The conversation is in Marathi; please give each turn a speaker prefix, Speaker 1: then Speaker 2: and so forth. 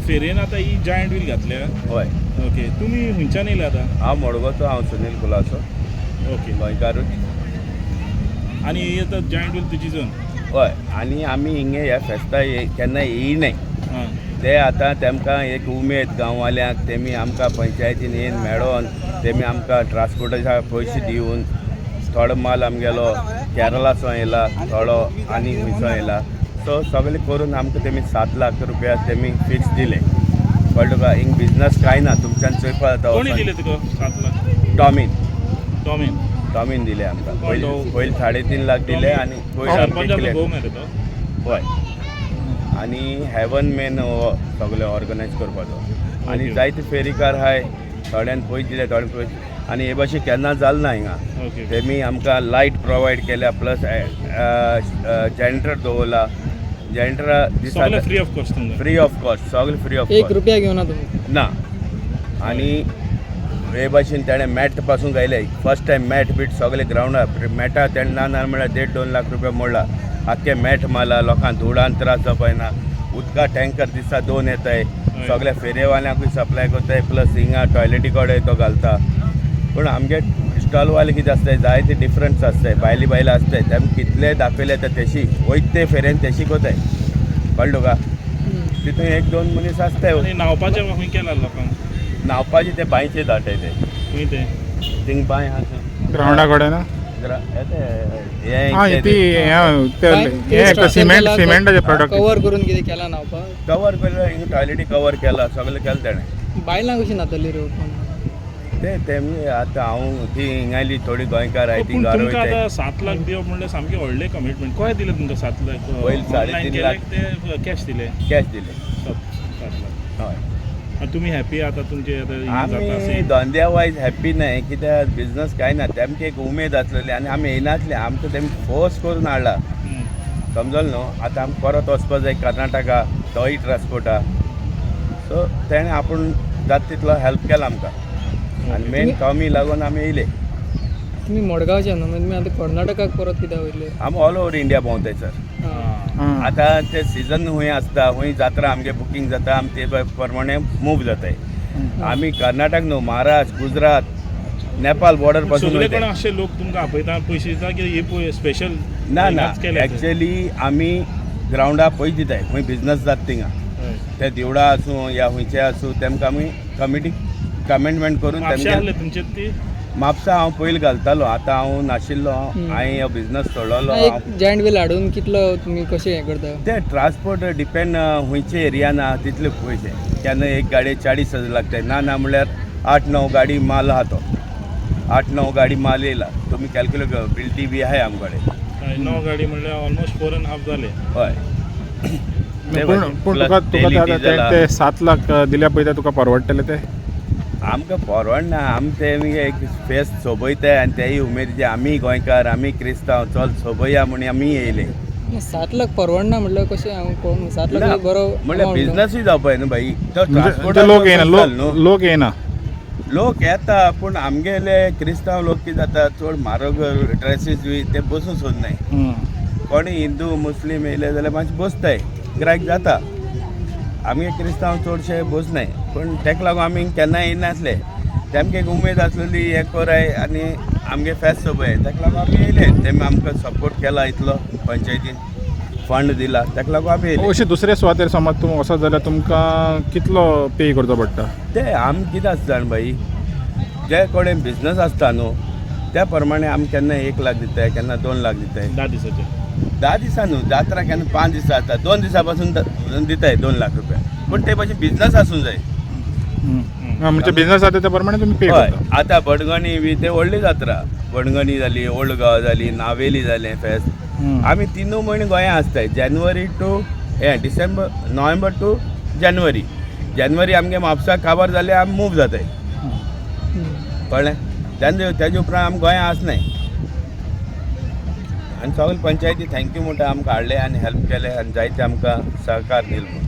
Speaker 1: फेरेन आता ही जायंट व्हील घातल्या.
Speaker 2: हय.
Speaker 1: ओके, तुमी खंयच्यान येयले आता?
Speaker 2: हांव मडगांवचो, हांव सुनील कुलासो,
Speaker 1: ओके.
Speaker 2: गोंयकारूच.
Speaker 1: आनी ही आतां जायंट व्हील तुजीच?
Speaker 2: हय. आनी आमी हिंगे ह्या फेस्ता केन्ना येयनाय.
Speaker 1: हां.
Speaker 2: ते आतां तेमकां एक उमेद गांववाल्यांक, तेमी आमकां पंचायतीन येवन मेळोन तेमी आमकां ट्रान्सपोर्टाचे पयशे दिवन थोडो माल आमगेलो केरळाचो येयला, थोडो आनी खंयचो येयला. सो सगळें करून आमकां तेमी 7 लाख रुपया तेमी फिक्स दिले. कळ्ळें तुका? हिंग बिजनस कांय ना, तुमच्यान चोयपा
Speaker 1: कोणी दिले
Speaker 2: जाता.
Speaker 1: तुका 7 लाख?
Speaker 2: टॉमीन
Speaker 1: टॉमीन
Speaker 2: दिले आमकां.
Speaker 1: तो-
Speaker 2: पयलीं 3.5 लाख दिले आनी
Speaker 1: सरपंचाचो भोव मरे तो.
Speaker 2: हय. आनी हेवन मेन सगळें ऑर्गनायज करपाचो. आनी
Speaker 1: ओके.
Speaker 2: जायते फेरीकार आहाय, थोड्यान पयशे दिले, थोडे पयशे. आनी हे भाशेन केन्ना जालें ना हिंगा.
Speaker 1: ओके.
Speaker 2: तेमी आमकां लायट प्रोवायड केल्या, प्लस जनरेटर दवरला. जनरेटर
Speaker 1: सगळें फ्री ऑफ कॉस्ट तुमकां?
Speaker 2: फ्री ऑफ कॉस्ट, सगळें फ्री ऑफ
Speaker 3: एक
Speaker 2: कॉस्ट.
Speaker 3: रुपया घेवना तुम्ही?
Speaker 2: ना. आनी हे भाशेन तेणें मॅट पासून गायले. फर्स्ट टायम मॅट बीट सगळे ग्रावंडार मॅटा तेणें ना म्हळ्यार 1.5-2 लाख रुपया मोडला. आख्खे मॅट मारला, लोकांक धुळान त्रास जावपाय ना. उदका टँकर दिसा 2 येताय, सगळ्या फेरेवाल्यांकूय सप्लाय करताय, प्लस हिंगा टॉयलेटी कडेन तो घालता. पूण आमगे स्टॉलवाले कितें आसताय, जायते डिफरंस आसताय. बायलां आसताय, तेम कितले दाखयले ते तेशी वयत ते फेरेन तेशी कोताय. कळ्ळें तुका? तितून 1-2 मनीस आसताय.
Speaker 1: आनी न्हांवपाचें खंय केलां लोकांक?
Speaker 2: न्हांवपाचे ते बांयचे दाटाय ते.
Speaker 1: खंय ते?
Speaker 2: थिंग बांय आसा.
Speaker 4: ग्राउंडा कडेन ना? सिमेंटाचे प्रोडक्ट
Speaker 3: कवर करून कितें केला न्हावपाक?
Speaker 2: कवर केलं, हिंग टॉयलेटी कवर केला, सगळें केलें तेणें.
Speaker 3: बायलां कशी न्हातली रे कोण?
Speaker 2: तेमी आतां हांव ती हिंगाली थोडी गोंयकार आहाय, ती
Speaker 1: पूण तुमकां
Speaker 2: गारोयताय.
Speaker 1: आतां 7 लाख दिवप म्हणल्यार सामकें व्हडलें कमिटमेंट. कोणे दिले तुमकां 7 लाख?
Speaker 2: पयलीं
Speaker 1: ऑनलायन
Speaker 2: 3.5
Speaker 1: केले
Speaker 2: लाख.
Speaker 1: ते कॅश दिले?
Speaker 2: कॅश दिले.
Speaker 1: 7 लाख.
Speaker 2: हय.
Speaker 1: आनी तुमी हॅपी आतां तुमचे आतां जाता
Speaker 2: आमी
Speaker 1: अशें?
Speaker 2: धंद्या वायज हॅप्पी नाय, कित्याक बिजनस कांय ना. तेमकां एक उमेद आसलेली आनी आमी येयनासले. आमकां तेमी फोर्स करून हाडला. समजलें न्हू? आतां आमकां परत वचपा जाय कर्नाटका, तोय ट्रान्सपोर्टा. सो तेणें आपूण जाता तितलो हेल्प केला आमकां. आनी मेन कमी लागून आमी येयले.
Speaker 3: तुम्ही मडगांवचे न्हू, मागीर तुमी आतां कर्नाटकाक परत कित्याक वयले?
Speaker 2: आमी ऑल ओवर इंडिया भोंवताय सर. आतां ते सिजन खूंय आसता, खूंय जात्रा आमगे बुकींग जाता, आमी ते प्रमाणे मूव जाताय. आमी कर्नाटक न्हू, महाराष्ट्र, गुजरात, नेपाळ बॉर्डर पासून
Speaker 1: सगळे
Speaker 2: वयताय.
Speaker 1: कोण अशे लोक तुमकां आपयता, पयशे दिता की हे स्पेशल?
Speaker 2: ना एक्चुअली आमी ग्रावंडा पयशे दिताय, खंय बिजनस जाता थिंगा. ते देवळा आसूं या खंयचे आसूं, तेमकां आमी कमिटी कमेंटमेंट करून
Speaker 1: तेमगे तुमचे ती
Speaker 2: म्हापसा हांव पयलीं घालतालो. आतां हांव नाशिल्लो, हांवें हो बिजनस सोडलो.
Speaker 3: एक जायंट व्हील हाडून कितलो तुमी कशें हें करता?
Speaker 2: ते ट्रान्सपोर्ट डिपेंड खंयचे एरियान आहा तितले पयशे. केन्ना एक गाडये 40,000 लागताय. ना म्हळ्यार 8-9 गाडी माल आहा तो. 8-9 गाडी माल येयला. तुमी कॅल्क्युलेट कर, बिल्टी बी आहाय आमचे कडेन.
Speaker 1: 9 गाडी म्हणल्यार ऑलमोस्ट 4.5 जाले.
Speaker 2: हय.
Speaker 4: पूण तुका ते 7 लाख दिल्या पळय तुका परवडटले ते?
Speaker 2: आमकां परवडना. आमी ते एक फेस्त सोबयताय आनी तेय उमेदीचे आमी गोंयकार, आमी क्रिस्तांव, चल सोबया म्हणून आमी येयले.
Speaker 3: 7 लाख परवडना म्हटल्यार कशें हांव कोण 7 लाख बरो
Speaker 2: म्हळ्यार बिजनसूय जावपाय न्हू भाई. तो ट्रान्सपोर्ट
Speaker 4: लोक येना.
Speaker 2: लोक येता, पूण आमगेले क्रिस्तांव लोक कितें जाता, चड म्हारग ड्रेसीस बी ते बसूं सोदनाय. कोणी हिंदू मुस्लीम येयले जाल्यार मातशें बसताय, गिरायक जाता. आमगे क्रिस्तांव चडशे बसनाय. पूण तेका लागून आमी केन्ना येयनासले. तेमकां एक उमेद आसलेली, हे कोराय आनी आमगे फेस्त सोबय. तेका लागून आमी येयले. तेमी आमकां सपोर्ट केला इतलो पंचायतीन, फंड दिला, तेका लागून आमी येयले.
Speaker 4: अशें दुसरे सुवातेर समज तूं वचत जाल्यार तुमकां कितलो पे करचो पडटा?
Speaker 2: ते आमी कितें आसता जाण भाई, जे कडेन बिजनस आसता न्हू त्या प्रमाणे आमी केन्ना 1 लाख दिताय, केन्ना 2 लाख दिताय.
Speaker 1: 10 दिसाचे?
Speaker 2: 10 दिसा न्हू, जात्रा केन्ना 5 दिसा जाता. 2 दिसा पासून दिताय 2 लाख रुपया. पूण ते भाशेन बिजनस आसूं जाय.
Speaker 4: म्हणजे बिजनस जाता त्या प्रमाणे तुमी पे
Speaker 2: हय.
Speaker 4: करता.
Speaker 2: आतां बडगणी बी ते व्हडली जात्रा. बडगणी जाली, ओल्ड गांव जाली, नावेली जालें फेस्त. आमी 3 म्हयने गोंया आसताय. जानेवारी टू डिसेंबर, नोव्हेंबर टू जानेवारी. जानेवारी आमगे म्हापसा काबार जाले आमी मूव जाताय. कळ्ळें? तेजे उपरांत आमी गोंया आसनाय. आनी सगळे पंचायती थँक्यू म्हणटा आमकां हाडले आनी हेल्प केले आनी जायते आमकां सहकार दिले.